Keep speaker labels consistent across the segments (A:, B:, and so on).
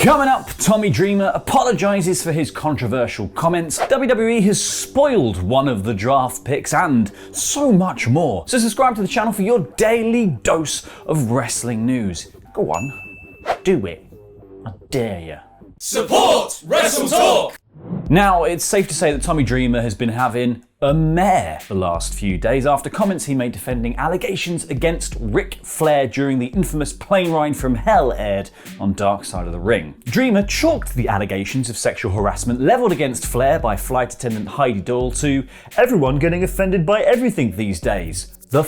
A: Coming up, Tommy Dreamer apologises for his controversial comments, WWE has spoiled one of the draft picks, and so much more. So subscribe to the channel for your daily dose of wrestling news. Go on, do it. I dare you.
B: Support WrestleTalk!
A: Now, it's safe to say that Tommy Dreamer has been having a mare the last few days after comments he made defending allegations against Ric Flair during the infamous plane ride from hell aired on Dark Side of the Ring. Dreamer chalked the allegations of sexual harassment levelled against Flair by flight attendant Heidi Doyle to everyone getting offended by everything these days. The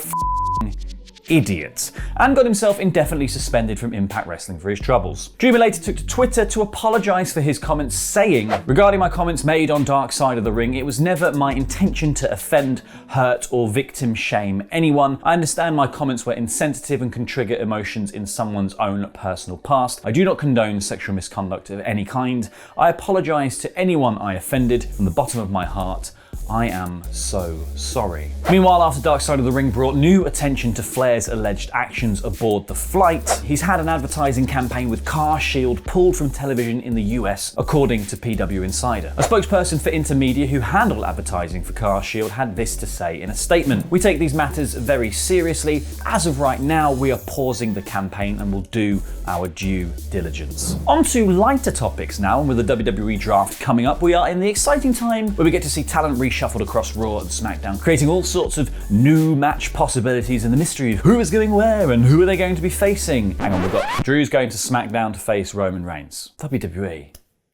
A: idiot, and got himself indefinitely suspended from Impact Wrestling for his troubles. Dreamer later took to Twitter to apologise for his comments, saying, "Regarding my comments made on Dark Side of the Ring, it was never my intention to offend, hurt or victim shame anyone. I understand my comments were insensitive and can trigger emotions in someone's own personal past. I do not condone sexual misconduct of any kind. I apologise to anyone I offended from the bottom of my heart. I am so sorry." Meanwhile, after Dark Side of the Ring brought new attention to Flair's alleged actions aboard the flight, he's had an advertising campaign with Car Shield pulled from television in the US, according to PW Insider. A spokesperson for Intermedia who handled advertising for Car Shield had this to say in a statement: "We take these matters very seriously. As of right now, we are pausing the campaign and will do our due diligence." On to lighter topics now, and with the WWE Draft coming up, we are in the exciting time where we get to see talent reshuffled across Raw and SmackDown, creating all sorts of new match possibilities and the mystery of who is going where and who are they going to be facing. Hang on, we've got Drew's going to SmackDown to face Roman Reigns. WWE.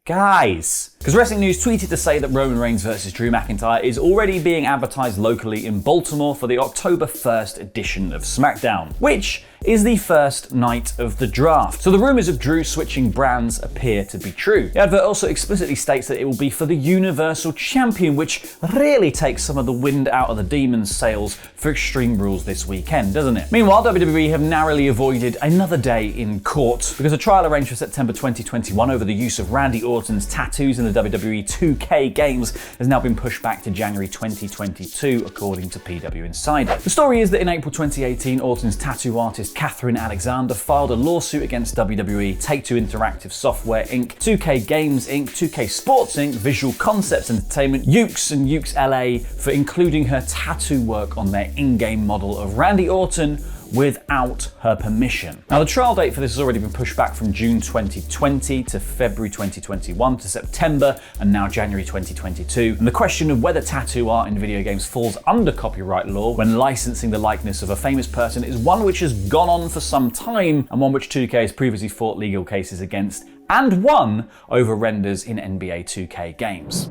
A: Guys! Because Wrestling News tweeted to say that Roman Reigns vs Drew McIntyre is already being advertised locally in Baltimore for the October 1st edition of SmackDown, which is the first night of the draft. So the rumours of Drew switching brands appear to be true. The advert also explicitly states that it will be for the Universal Champion, which really takes some of the wind out of the Demon's sails for Extreme Rules this weekend, doesn't it? Meanwhile, WWE have narrowly avoided another day in court because a trial arranged for September 2021 over the use of Randy Orton's tattoos in the WWE 2K games has now been pushed back to January 2022, according to PW Insider. The story is that in April 2018, Orton's tattoo artist Catherine Alexander filed a lawsuit against WWE, Take-Two Interactive Software Inc., 2K Games Inc., 2K Sports Inc., Visual Concepts Entertainment, Ukes and Ukes LA for including her tattoo work on their in-game model of Randy Orton without her permission. Now, the trial date for this has already been pushed back from June 2020 to February 2021 to September and now January 2022. And the question of whether tattoo art in video games falls under copyright law when licensing the likeness of a famous person is one which has gone on for some time and one which 2K has previously fought legal cases against and won over renders in NBA 2K games.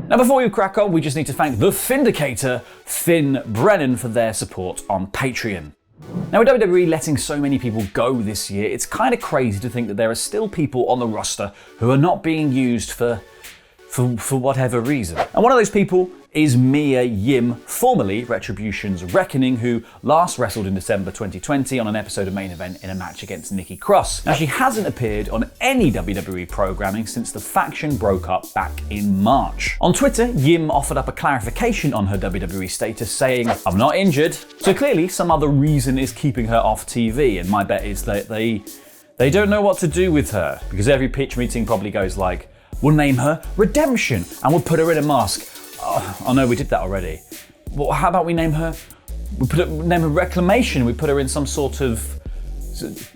A: Now, before we crack on, we just need to thank the Vindicator, Finn Brennan, for their support on Patreon. Now, with WWE letting so many people go this year, it's kind of crazy to think that there are still people on the roster who are not being used for whatever reason. And one of those people is Mia Yim, formerly Retribution's Reckoning, who last wrestled in December 2020 on an episode of Main Event in a match against Nikki Cross. Now, she hasn't appeared on any WWE programming since the faction broke up back in March. On Twitter, Yim offered up a clarification on her WWE status, saying, "I'm not injured." So clearly some other reason is keeping her off TV, and my bet is that they don't know what to do with her, because every pitch meeting probably goes like, "We'll name her Redemption and we'll put her in a mask." Oh no, we did that already. Well, how about we name her Reclamation? We put her in some sort of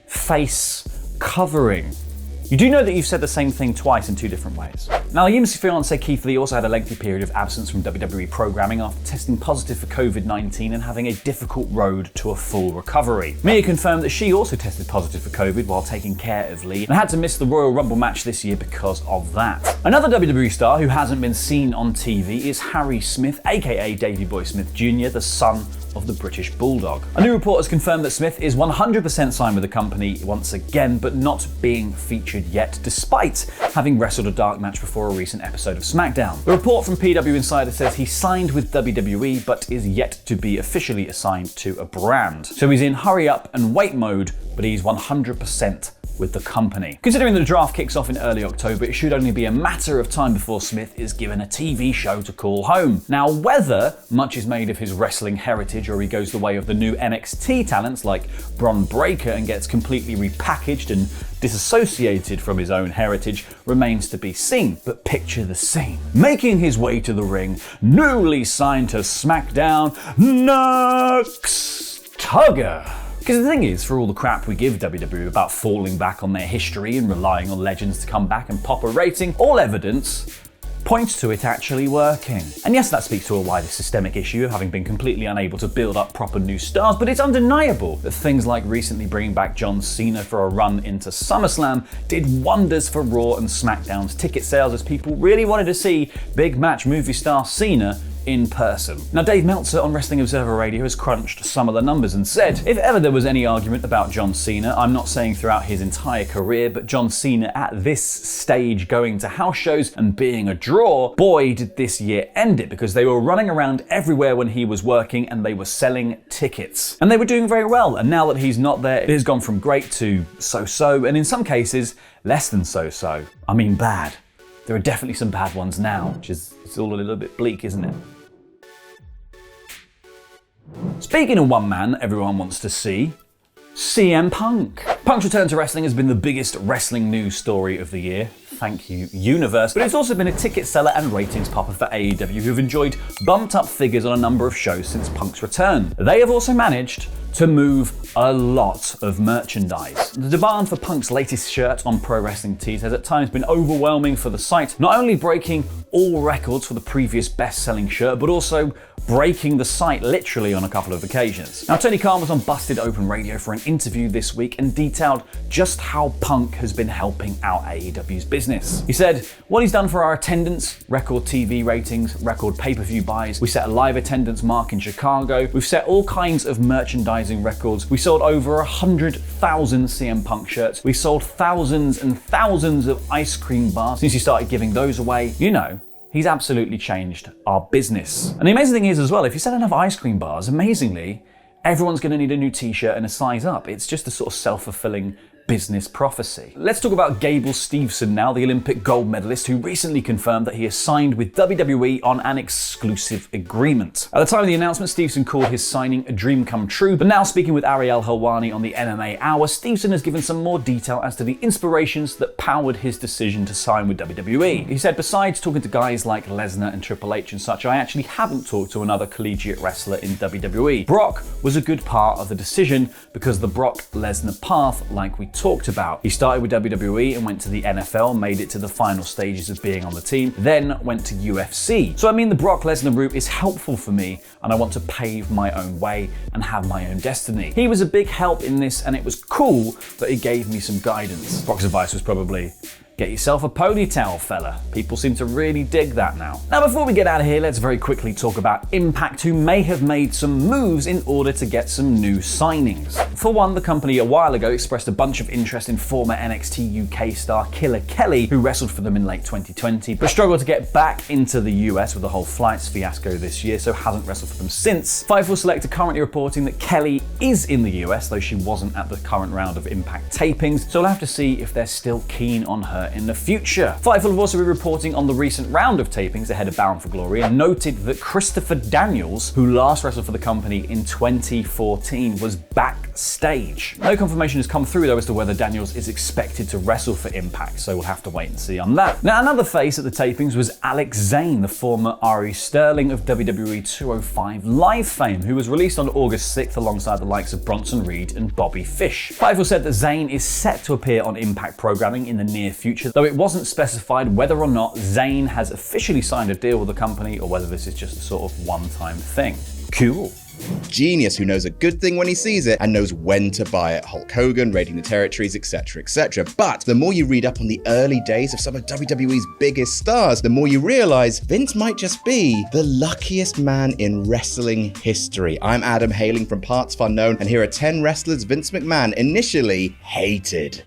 A: face covering. You do know that you've said the same thing twice in two different ways. Now, Yim's fiance Keith Lee also had a lengthy period of absence from WWE programming after testing positive for COVID-19 and having a difficult road to a full recovery. Mia confirmed that she also tested positive for COVID while taking care of Lee and had to miss the Royal Rumble match this year because of that. Another WWE star who hasn't been seen on TV is Harry Smith, aka Davey Boy Smith Jr., the son of the British Bulldog. A new report has confirmed that Smith is 100% signed with the company once again, but not being featured yet, despite having wrestled a dark match before a recent episode of SmackDown. The report from PW Insider says he signed with WWE, but is yet to be officially assigned to a brand. So he's in hurry up and wait mode, but he's 100% with the company. Considering the draft kicks off in early October, it should only be a matter of time before Smith is given a TV show to call home. Now, whether much is made of his wrestling heritage or he goes the way of the new NXT talents like Bron Breakker and gets completely repackaged and disassociated from his own heritage remains to be seen. But picture the scene. Making his way to the ring, newly signed to SmackDown, Nux Tugger. Because the thing is, for all the crap we give WWE about falling back on their history and relying on legends to come back and pop a rating, all evidence points to it actually working. And yes, that speaks to a wider systemic issue of having been completely unable to build up proper new stars, but it's undeniable that things like recently bringing back John Cena for a run into SummerSlam did wonders for Raw and SmackDown's ticket sales, as people really wanted to see big match movie star Cena in person. Now, Dave Meltzer on Wrestling Observer Radio has crunched some of the numbers and said, if ever there was any argument about John Cena, I'm not saying throughout his entire career, but John Cena at this stage going to house shows and being a draw, boy did this year end it, because they were running around everywhere when he was working and they were selling tickets. And they were doing very well, and now that he's not there, it has gone from great to so-so, and in some cases, less than so-so. I mean bad. There are definitely some bad ones now, which is it's all a little bit bleak, isn't it? Speaking of one man everyone wants to see, CM Punk. Punk's return to wrestling has been the biggest wrestling news story of the year. Thank you, universe. But it's also been a ticket seller and ratings popper for AEW, who've enjoyed bumped up figures on a number of shows since Punk's return. They have also managed to move a lot of merchandise. The demand for Punk's latest shirt on Pro Wrestling Tees has at times been overwhelming for the site, not only breaking all records for the previous best-selling shirt, but also breaking the site literally on a couple of occasions. Now, Tony Khan was on Busted Open Radio for an interview this week and detailed just how Punk has been helping out AEW's business. He said, what he's done for our attendance, record TV ratings, record pay-per-view buys, we set a live attendance mark in Chicago, we've set all kinds of merchandising records, we sold over 100,000 CM Punk shirts, we sold thousands and thousands of ice cream bars since he started giving those away. You know, he's absolutely changed our business. And the amazing thing is as well, if you sell enough ice cream bars, amazingly, everyone's going to need a new t-shirt and a size up. It's just a sort of self-fulfilling business prophecy. Let's talk about Gable Steveson now, the Olympic gold medalist who recently confirmed that he has signed with WWE on an exclusive agreement. At the time of the announcement, Steveson called his signing a dream come true, but now speaking with Ariel Helwani on the MMA Hour, Steveson has given some more detail as to the inspirations that powered his decision to sign with WWE. He said, besides talking to guys like Lesnar and Triple H and such, I actually haven't talked to another collegiate wrestler in WWE. Brock was a good part of the decision because the Brock-Lesnar path, like we talked about. He started with WWE and went to the NFL, made it to the final stages of being on the team, then went to UFC. So I mean, the Brock Lesnar route is helpful for me, and I want to pave my own way and have my own destiny. He was a big help in this, and it was cool that he gave me some guidance. Brock's advice was probably, get yourself a ponytail, fella. People seem to really dig that now. Now, before we get out of here, let's very quickly talk about Impact, who may have made some moves in order to get some new signings. For one, the company a while ago expressed a bunch of interest in former NXT UK star Killer Kelly, who wrestled for them in late 2020, but struggled to get back into the US with the whole flights fiasco this year, so hasn't wrestled for them since. Fightful Select are currently reporting that Kelly is in the US, though she wasn't at the current round of Impact tapings, so we'll have to see if they're still keen on her in the future. Fightful have also been reporting on the recent round of tapings ahead of Bound for Glory and noted that Christopher Daniels, who last wrestled for the company in 2014, was backstage. No confirmation has come through though as to whether Daniels is expected to wrestle for Impact, so we'll have to wait and see on that. Now, another face at the tapings was Alex Zane, the former Ari Sterling of WWE 205 Live fame, who was released on August 6th alongside the likes of Bronson Reed and Bobby Fish. Fightful said that Zane is set to appear on Impact programming in the near future, though it wasn't specified whether or not Zane has officially signed a deal with the company or whether this is just a sort of one-time thing. Cool.
C: Genius who knows a good thing when he sees it and knows when to buy it. Hulk Hogan, raiding the territories, etc., etc. But the more you read up on the early days of some of WWE's biggest stars, the more you realize Vince might just be the luckiest man in wrestling history. I'm Adam, hailing from Parts Unknown, and here are 10 wrestlers Vince McMahon initially hated.